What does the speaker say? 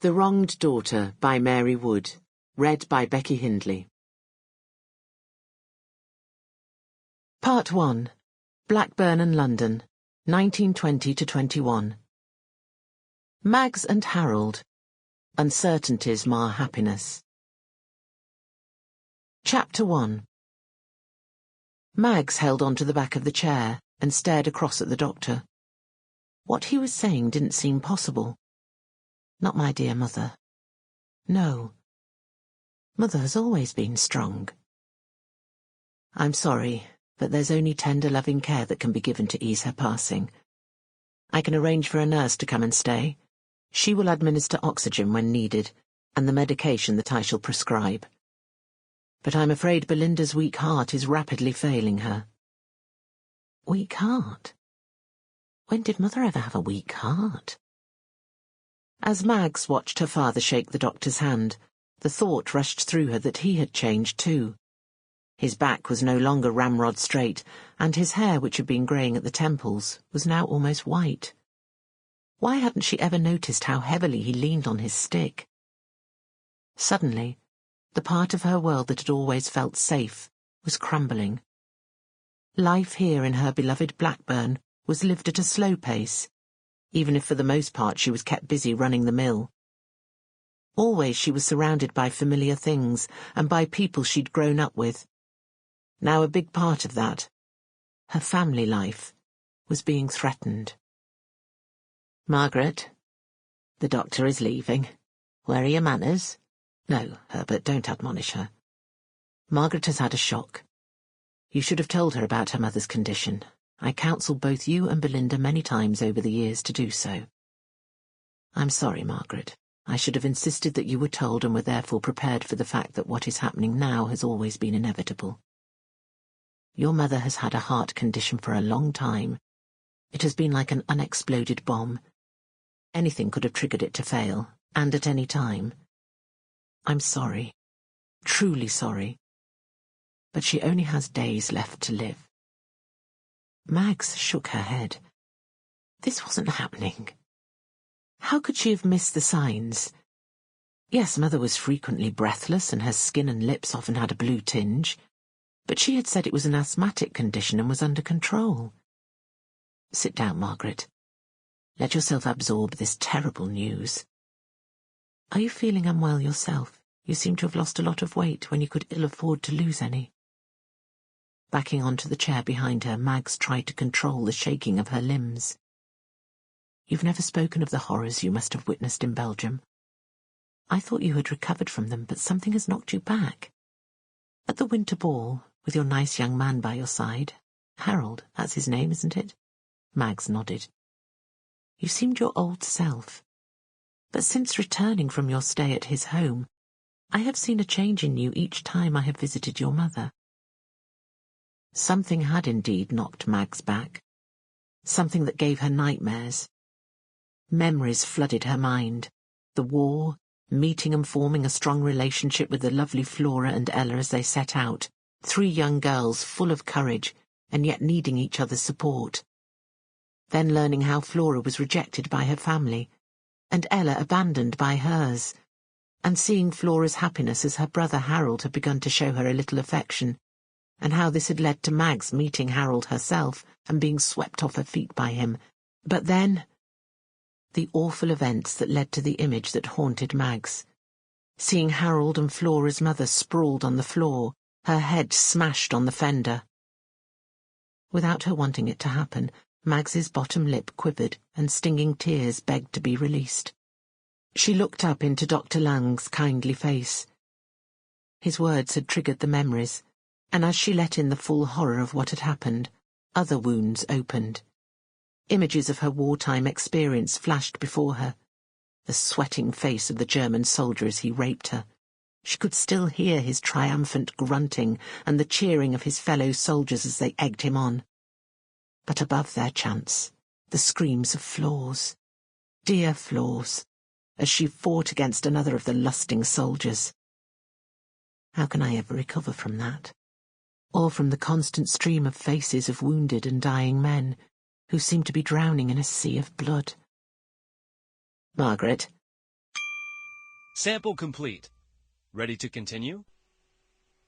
The Wronged Daughter by Mary Wood. Read by Becky Hindley. Part 1. Blackburn and London, 1920–21. Mags and Harold. Uncertainties mar happiness. Chapter 1. Mags held on to the back of the chair and stared across at the doctor. What he was saying didn't seem possible. Not my dear mother. No. Mother has always been strong. I'm sorry, but there's only tender, loving care that can be given to ease her passing. I can arrange for a nurse to come and stay. She will administer oxygen when needed, and the medication that I shall prescribe. But I'm afraid Belinda's weak heart is rapidly failing her. Weak heart? When did Mother ever have a weak heart? As Mags watched her father shake the doctor's hand, the thought rushed through her that he had changed too. His back was no longer ramrod straight, and his hair, which had been greying at the temples, was now almost white. Why hadn't she ever noticed how heavily he leaned on his stick? Suddenly, the part of her world that had always felt safe was crumbling. Life here in her beloved Blackburn was lived at a slow pace, even if for the most part she was kept busy running the mill. Always she was surrounded by familiar things and by people she'd grown up with. Now a big part of that, her family life, was being threatened. Margaret, the doctor is leaving. Where are your manners? No, Herbert, don't admonish her. Margaret has had a shock. You should have told her about her mother's condition. I counselled both you and Belinda many times over the years to do so. I'm sorry, Margaret. I should have insisted that you were told and were therefore prepared for the fact that what is happening now has always been inevitable. Your mother has had a heart condition for a long time. It has been like an unexploded bomb. Anything could have triggered it to fail, and at any time. I'm sorry. Truly sorry. But she only has days left to live. Mags shook her head. This wasn't happening. How could she have missed the signs? Yes, Mother was frequently breathless and her skin and lips often had a blue tinge, but she had said it was an asthmatic condition and was under control. Sit down, Margaret. Let yourself absorb this terrible news. Are you feeling unwell yourself? You seem to have lost a lot of weight when you could ill afford to lose any. Backing onto the chair behind her, Mags tried to control the shaking of her limbs. You've never spoken of the horrors you must have witnessed in Belgium. I thought you had recovered from them, but something has knocked you back. At the winter ball, with your nice young man by your side, Harold, that's his name, isn't it? Mags nodded. You seemed your old self. But since returning from your stay at his home, I have seen a change in you each time I have visited your mother. Something had indeed knocked Mags back. Something that gave her nightmares. Memories flooded her mind. The war, meeting and forming a strong relationship with the lovely Flora and Ella as they set out, 3 young girls full of courage and yet needing each other's support. Then learning how Flora was rejected by her family, and Ella abandoned by hers, and seeing Flora's happiness as her brother Harold had begun to show her a little affection, and how this had led to Mags meeting Harold herself and being swept off her feet by him. But then, the awful events that led to the image that haunted Mags. Seeing Harold and Flora's mother sprawled on the floor, her head smashed on the fender. Without her wanting it to happen, Mags's bottom lip quivered and stinging tears begged to be released. She looked up into Dr. Lang's kindly face. His words had triggered the memories, and as she let in the full horror of what had happened, other wounds opened. Images of her wartime experience flashed before her. The sweating face of the German soldier as he raped her. She could still hear his triumphant grunting and the cheering of his fellow soldiers as they egged him on. But above their chants, the screams of Floors, dear Floors, as she fought against another of the lusting soldiers. How can I ever recover from that? Or from the constant stream of faces of wounded and dying men, who seemed to be drowning in a sea of blood? Margaret. Sample complete. Ready to continue?